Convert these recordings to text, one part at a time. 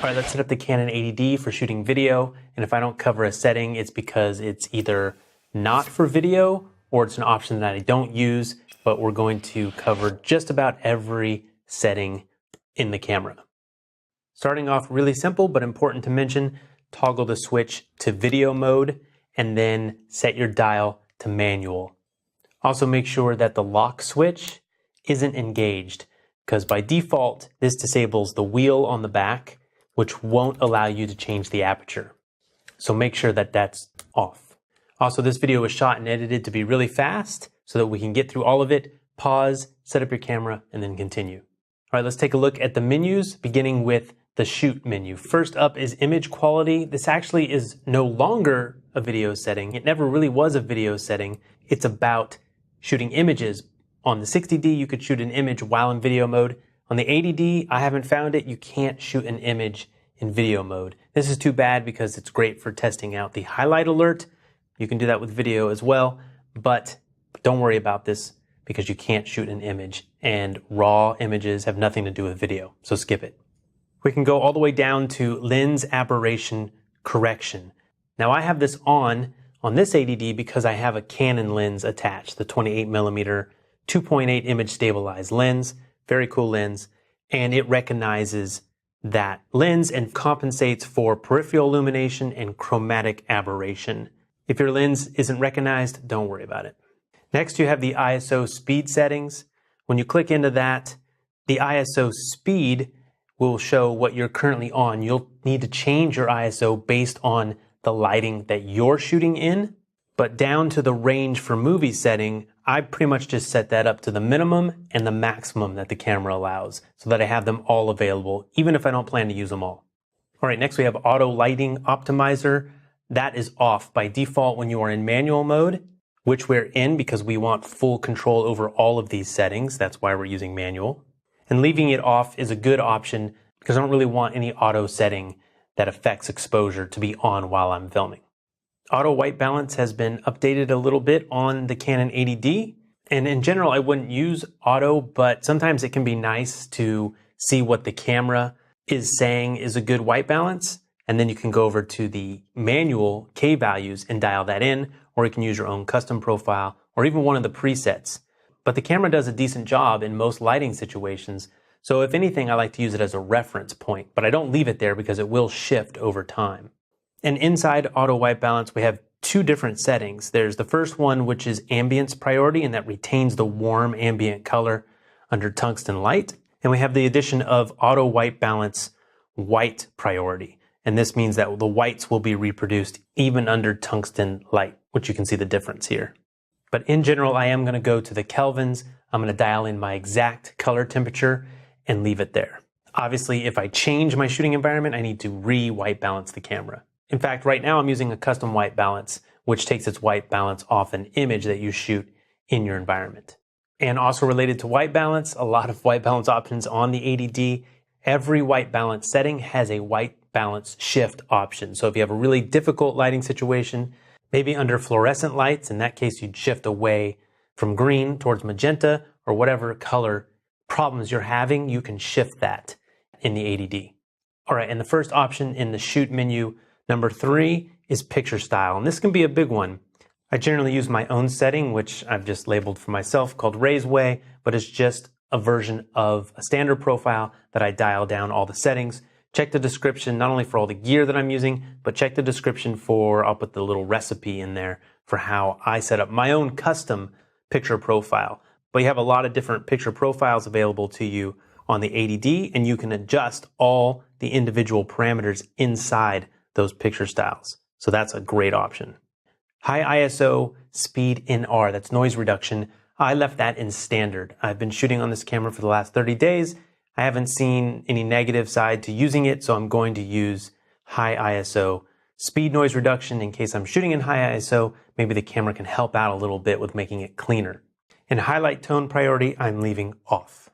All right, let's set up the Canon 80D for shooting video. And if I don't cover a setting, it's because it's either not for video or it's an option that I don't use, but we're going to cover just about every setting in the camera. Starting off really simple, but important to mention, toggle the switch to video mode and then set your dial to manual. Also make sure that the lock switch isn't engaged, because by default, this disables the wheel on the back, which won't allow you to change the aperture. So make sure that that's off. Also, this video was shot and edited to be really fast so that we can get through all of it, pause, set up your camera, and then continue. All right, let's take a look at the menus, beginning with the shoot menu. First up is image quality. This actually is no longer a video setting. It never really was a video setting. It's about shooting images. On the 60D, you could shoot an image while in video mode. On the 80D, I haven't found it. You can't shoot an image in video mode. This is too bad because it's great for testing out the highlight alert. You can do that with video as well, but don't worry about this because you can't shoot an image, and raw images have nothing to do with video, so skip it. We can go all the way down to lens aberration correction. Now I have this on this 80D because I have a Canon lens attached, the 28mm 2.8 image stabilized lens. Very cool lens, and it recognizes that lens and compensates for peripheral illumination and chromatic aberration. If your lens isn't recognized, don't worry about it. Next, you have the ISO speed settings. When you click into that, the ISO speed will show what you're currently on. You'll need to change your ISO based on the lighting that you're shooting in, but down to the range for movie setting, I pretty much just set that up to the minimum and the maximum that the camera allows so that I have them all available, even if I don't plan to use them all. All right, next we have auto lighting optimizer. That is off by default when you are in manual mode, which we're in because we want full control over all of these settings. That's why we're using manual. And leaving it off is a good option because I don't really want any auto setting that affects exposure to be on while I'm filming. Auto white balance has been updated a little bit on the Canon 80D. And in general, I wouldn't use auto, but sometimes it can be nice to see what the camera is saying is a good white balance. And then you can go over to the manual K values and dial that in, or you can use your own custom profile or even one of the presets. But the camera does a decent job in most lighting situations. So if anything, I like to use it as a reference point, but I don't leave it there because it will shift over time. And inside auto white balance, we have two different settings. There's the first one, which is ambience priority, and that retains the warm ambient color under tungsten light. And we have the addition of auto white balance white priority. And this means that the whites will be reproduced even under tungsten light, which you can see the difference here. But in general, I am going to go to the kelvins. I'm going to dial in my exact color temperature and leave it there. Obviously, if I change my shooting environment, I need to re-white balance the camera. In fact, right now I'm using a custom white balance, which takes its white balance off an image that you shoot in your environment. And also related to white balance, a lot of white balance options on the 80D. Every white balance setting has a white balance shift option. So if you have a really difficult lighting situation, maybe under fluorescent lights, in that case you'd shift away from green towards magenta or whatever color problems you're having, you can shift that in the 80D. All right, and the first option in the shoot menu, number 3, is picture style, and this can be a big one. I generally use my own setting, which I've just labeled for myself, called Raiseway, but it's just a version of a standard profile that I dial down all the settings. Check the description, not only for all the gear that I'm using, but check the description for, I'll put the little recipe in there for how I set up my own custom picture profile. But you have a lot of different picture profiles available to you on the 80D, and you can adjust all the individual parameters inside those picture styles. So that's a great option. High ISO speed NR, that's noise reduction. I left that in standard. I've been shooting on this camera for the last 30 days. I haven't seen any negative side to using it, so I'm going to use high ISO speed noise reduction in case I'm shooting in high ISO. Maybe the camera can help out a little bit with making it cleaner. And highlight tone priority, I'm leaving off.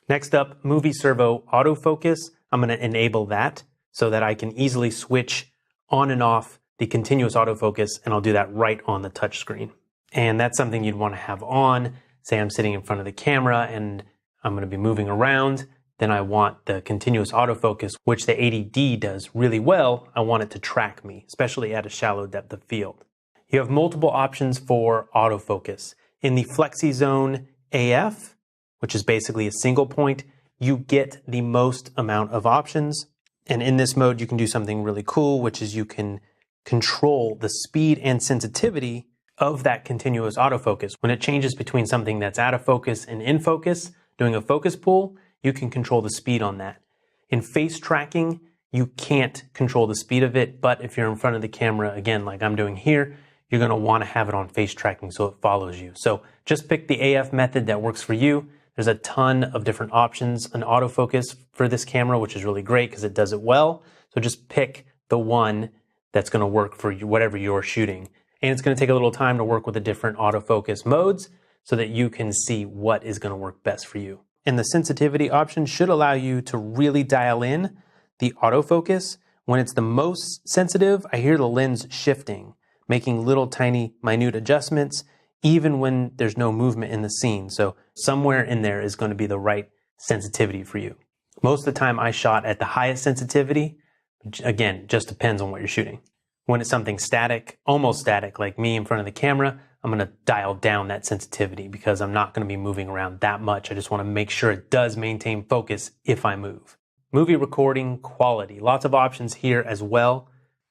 Next up, movie servo autofocus. I'm going to enable that so that I can easily switch on and off the continuous autofocus, and I'll do that right on the touch screen. And that's something you'd want to have on. Say I'm sitting in front of the camera and I'm going to be moving around. then I want the continuous autofocus, which the 80D does really well. I want it to track me, especially at a shallow depth of field. You have multiple options for autofocus. In the Flexi Zone AF, which is basically a single point, you get the most amount of options. And in this mode, you can do something really cool, which is you can control the speed and sensitivity of that continuous autofocus. When it changes between something that's out of focus and in focus, doing a focus pull, you can control the speed on that. In face tracking, you can't control the speed of it, but if you're in front of the camera, again, like I'm doing here, you're going to want to have it on face tracking so it follows you. So just pick the AF method that works for you. There's a ton of different options in autofocus for this camera, which is really great because it does it well. So just pick the one that's going to work for you, whatever you're shooting. And it's going to take a little time to work with the different autofocus modes so that you can see what is going to work best for you. And the sensitivity option should allow you to really dial in the autofocus. When it's the most sensitive, I hear the lens shifting, making little tiny minute adjustments, even when there's no movement in the scene. So somewhere in there is going to be the right sensitivity for you. Most of the time I shot at the highest sensitivity. Again, just depends on what you're shooting. When it's something static, almost static, like me in front of the camera, I'm going to dial down that sensitivity because I'm not going to be moving around that much. I just want to make sure it does maintain focus if I move. Movie recording quality. Lots of options here as well,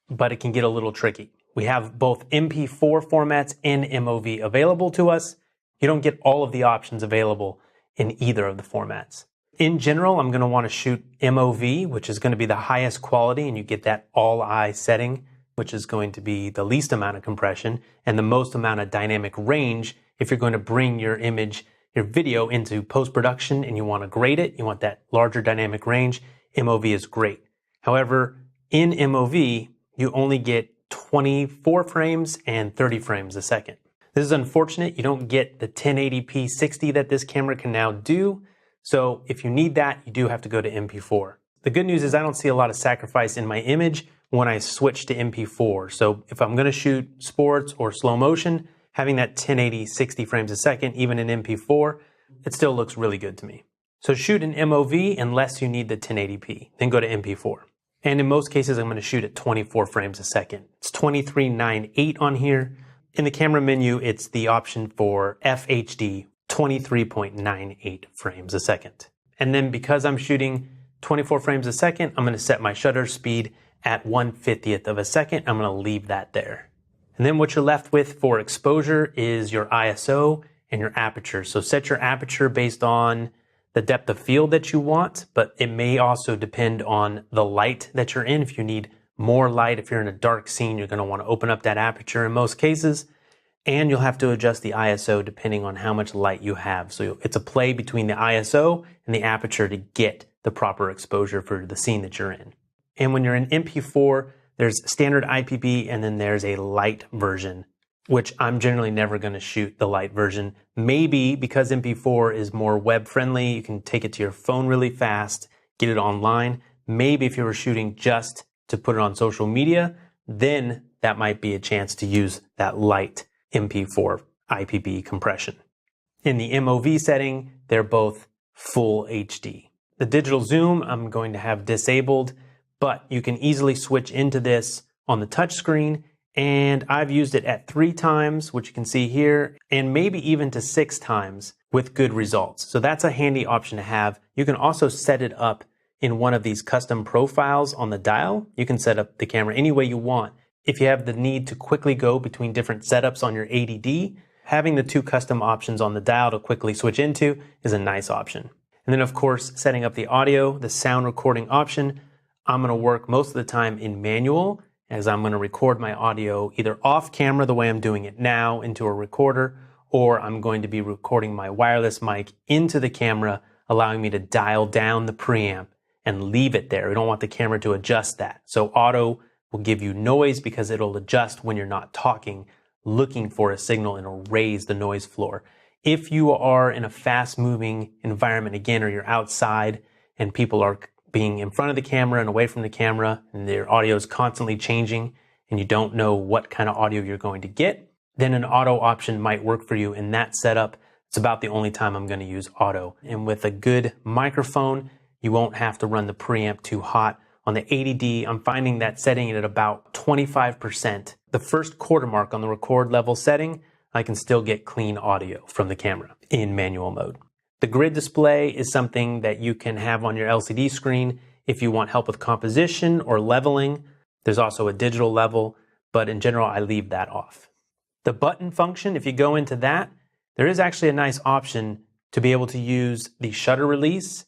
but it can get a little tricky. We have both MP4 formats and MOV available to us. You don't get all of the options available in either of the formats. In general, I'm going to want to shoot MOV, which is going to be the highest quality, and you get that all-eye setting, which is going to be the least amount of compression and the most amount of dynamic range. If you're going to bring your image, your video into post-production and you want to grade it, you want that larger dynamic range, MOV is great. However, in MOV, you only get 24 frames and 30 frames a second. This is unfortunate. You don't get the 1080p 60 that this camera can now do. So if you need that, you do have to go to MP4. The good news is I don't see a lot of sacrifice in my image when I switch to MP4. So if I'm going to shoot sports or slow motion, having that 1080 60 frames a second, even in MP4, it still looks really good to me. So shoot in MOV unless you need the 1080p, then go to MP4. And in most cases, I'm going to shoot at 24 frames a second. It's 23.98 on here. In the camera menu, it's the option for FHD, 23.98 frames a second. And then because I'm shooting 24 frames a second, I'm going to set my shutter speed at 1/50th of a second. I'm going to leave that there. And then what you're left with for exposure is your ISO and your aperture. So set your aperture based on the depth of field that you want, but it may also depend on the light that you're in. If you need more light, if you're in a dark scene, you're going to want to open up that aperture in most cases, and you'll have to adjust the ISO depending on how much light you have. So it's a play between the ISO and the aperture to get the proper exposure for the scene that you're in. And when you're in MP4, there's standard IPB and then there's a light version, which I'm generally never going to shoot the light version. Maybe because MP4 is more web friendly, you can take it to your phone really fast, get it online. Maybe if you were shooting just to put it on social media, then that might be a chance to use that light MP4 IPB compression. In the MOV setting, they're both full HD. The digital zoom I'm going to have disabled, but you can easily switch into this on the touch screen. And I've used it at 3 times, which you can see here, and maybe even to 6 times with good results. So that's a handy option to have. You can also set it up in one of these custom profiles on the dial. You can set up the camera any way you want. If you have the need to quickly go between different setups on your 80D, having the 2 custom options on the dial to quickly switch into is a nice option. And then of course, setting up the audio, the sound recording option, I'm going to work most of the time in manual, as I'm going to record my audio either off camera the way I'm doing it now into a recorder, or I'm going to be recording my wireless mic into the camera, allowing me to dial down the preamp and leave it there. We don't want the camera to adjust that. So auto will give you noise because it'll adjust when you're not talking, looking for a signal, and it'll raise the noise floor. If you are in a fast moving environment again, or you're outside and people are being in front of the camera and away from the camera, and their audio is constantly changing, and you don't know what kind of audio you're going to get, then an auto option might work for you in that setup. It's about the only time I'm going to use auto. And with a good microphone, You won't have to run the preamp too hot. On the 80D, I'm finding that setting it at about 25%. The first quarter mark on the record level setting, I can still get clean audio from the camera in manual mode. The grid display is something that you can have on your LCD screen if you want help with composition or leveling. There's also a digital level, but in general, I leave that off. The button function, if you go into that, there is actually a nice option to be able to use the shutter release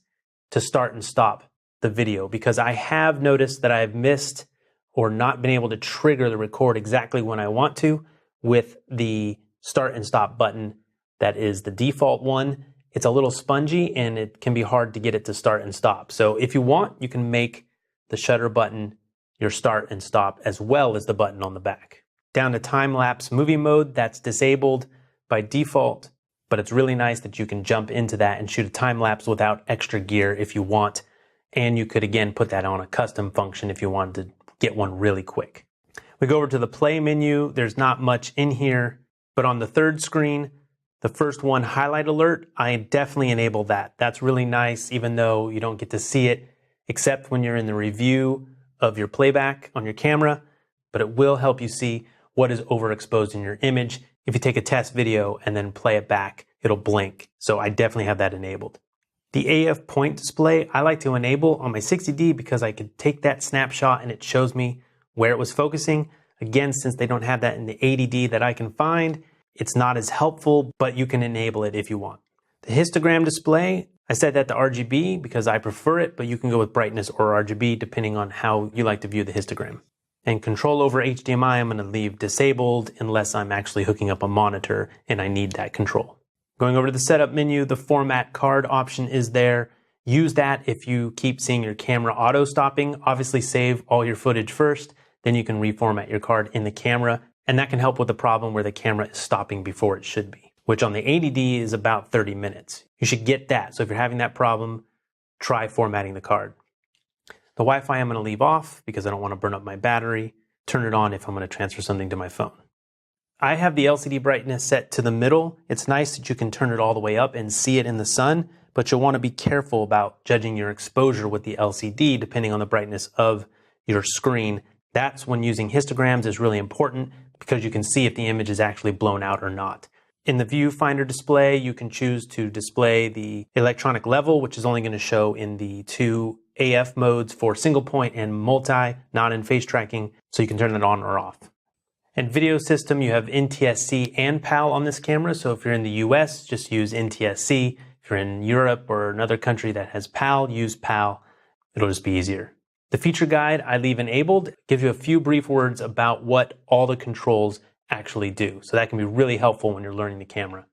to start and stop the video, because I have noticed that I've missed or not been able to trigger the record exactly when I want to with the start and stop button. That is the default one. It's a little spongy and it can be hard to get it to start and stop. So if you want, you can make the shutter button your start and stop as well as the button on the back. Down to time-lapse movie mode, that's disabled by default, but it's really nice that you can jump into that and shoot a time-lapse without extra gear if you want. And you could, again, put that on a custom function if you wanted to get one really quick. We go over to the play menu. There's not much in here, but on the third screen, the first one, highlight alert, I definitely enable that. That's really nice, even though you don't get to see it, except when you're in the review of your playback on your camera, but it will help you see what is overexposed in your image. If you take a test video and then play it back, it'll blink. So I definitely have that enabled. The AF point display, I like to enable on my 60D because I could take that snapshot and it shows me where it was focusing. Again, since they don't have that in the 80D that I can find, it's not as helpful, but you can enable it if you want. The histogram display, I set that to RGB because I prefer it, but you can go with brightness or RGB depending on how you like to view the histogram. And control over HDMI, I'm going to leave disabled unless I'm actually hooking up a monitor and I need that control. Going over to the setup menu, the format card option is there. Use that if you keep seeing your camera auto stopping. Obviously save all your footage first, then you can reformat your card in the camera, and that can help with the problem where the camera is stopping before it should be, which on the 80D is about 30 minutes. You should get that. So if you're having that problem, try formatting the card. The Wi-Fi I'm going to leave off because I don't want to burn up my battery. Turn it on if I'm going to transfer something to my phone. I have the LCD brightness set to the middle. It's nice that you can turn it all the way up and see it in the sun, but you'll want to be careful about judging your exposure with the LCD depending on the brightness of your screen. That's when using histograms is really important because you can see if the image is actually blown out or not. In the viewfinder display, you can choose to display the electronic level, which is only going to show in the two AF modes for single point and multi, not in face tracking, so you can turn it on or off. And video system, you have NTSC and PAL on this camera, so if you're in the US, just use NTSC. If you're in Europe or another country that has PAL, use PAL. It'll just be easier. The feature guide I leave enabled, gives you a few brief words about what all the controls actually do. So that can be really helpful when you're learning the camera.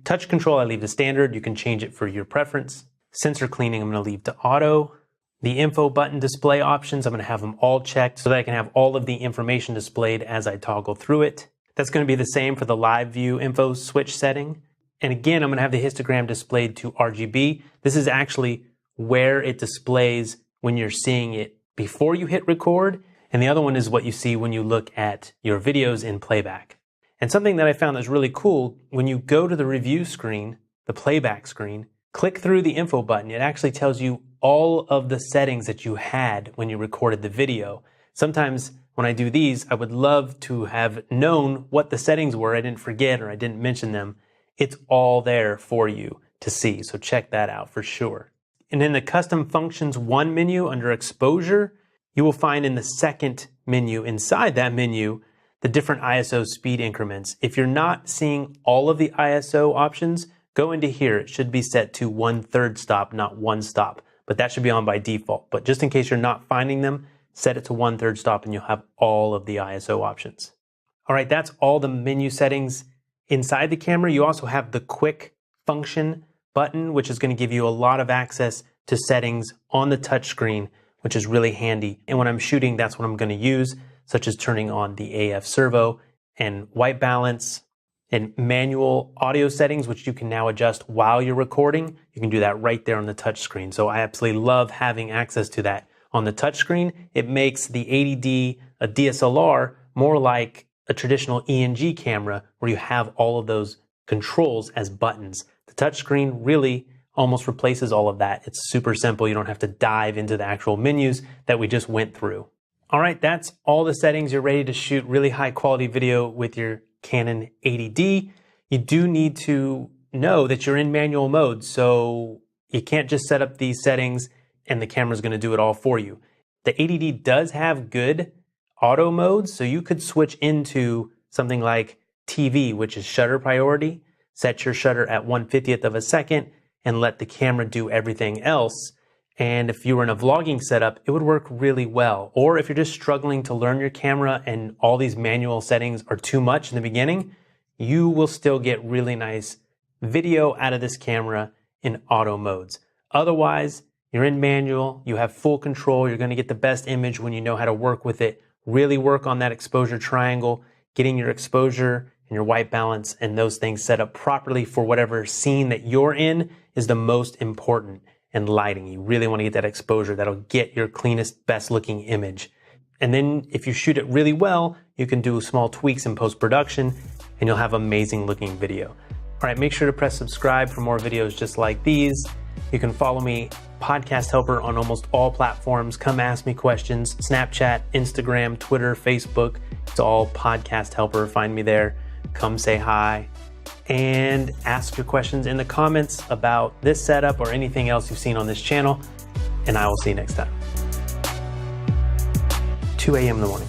Touch control, I leave to standard. You can change it for your preference. Sensor cleaning, I'm going to leave to auto. The info button display options, I'm going to have them all checked so that I can have all of the information displayed as I toggle through it. That's going to be the same for the live view info switch setting. And again, I'm going to have the histogram displayed to RGB. This is actually where it displays when you're seeing it before you hit record. And the other one is what you see when you look at your videos in playback. And something that I found that's really cool, when you go to the review screen, the playback screen, click through the info button. It actually tells you all of the settings that you had when you recorded the video. Sometimes when I do these, I would love to have known what the settings were. I didn't forget or I didn't mention them. It's all there for you to see. So check that out for sure. And in the custom functions 1 menu under exposure, you will find in the second menu, inside that menu, the different ISO speed increments. If you're not seeing all of the ISO options, go into here. It should be set to 1/3 stop, not 1 stop, but that should be on by default. But just in case you're not finding them, set it to 1/3 stop and you'll have all of the ISO options. All right, that's all the menu settings inside the camera. You also have the quick function button, which is going to give you a lot of access to settings on the touch screen, which is really handy. And when I'm shooting, that's what I'm going to use, such as turning on the AF servo and white balance and manual audio settings, which you can now adjust while you're recording. You can do that right there on the touch screen. So I absolutely love having access to that on the touch screen. It makes the 80D, a DSLR, more like a traditional ENG camera where you have all of those controls as buttons. The touch screen really almost replaces all of that. It's super simple. You don't have to dive into the actual menus that we just went through. All right, that's all the settings. You're ready to shoot really high quality video with your Canon 80D. You do need to know that you're in manual mode, so you can't just set up these settings and the camera's going to do it all for you. The 80D does have good auto modes, so you could switch into something like TV, which is shutter priority, set your shutter at 1/50th of a second, and let the camera do everything else. And if you were in a vlogging setup, it would work really well. Or if you're just struggling to learn your camera and all these manual settings are too much in the beginning, you will still get really nice video out of this camera in auto modes. Otherwise, you're in manual, you have full control, you're gonna get the best image when you know how to work with it. Really work on that exposure triangle, getting your exposure and your white balance and those things set up properly for whatever scene that you're in is the most important. And lighting, you really want to get that exposure that'll get your cleanest, best looking image. And then if you shoot it really well, you can do small tweaks in post-production and you'll have amazing looking video. All right, make sure to press subscribe for more videos just like these. You can follow me, Podcast Helper, on almost all platforms. Come ask me questions, Snapchat, Instagram, Twitter, Facebook. It's all Podcast Helper. Find me there. Come say hi. And ask your questions in the comments about this setup or anything else you've seen on this channel. And I will see you next time. 2 a.m. in the morning.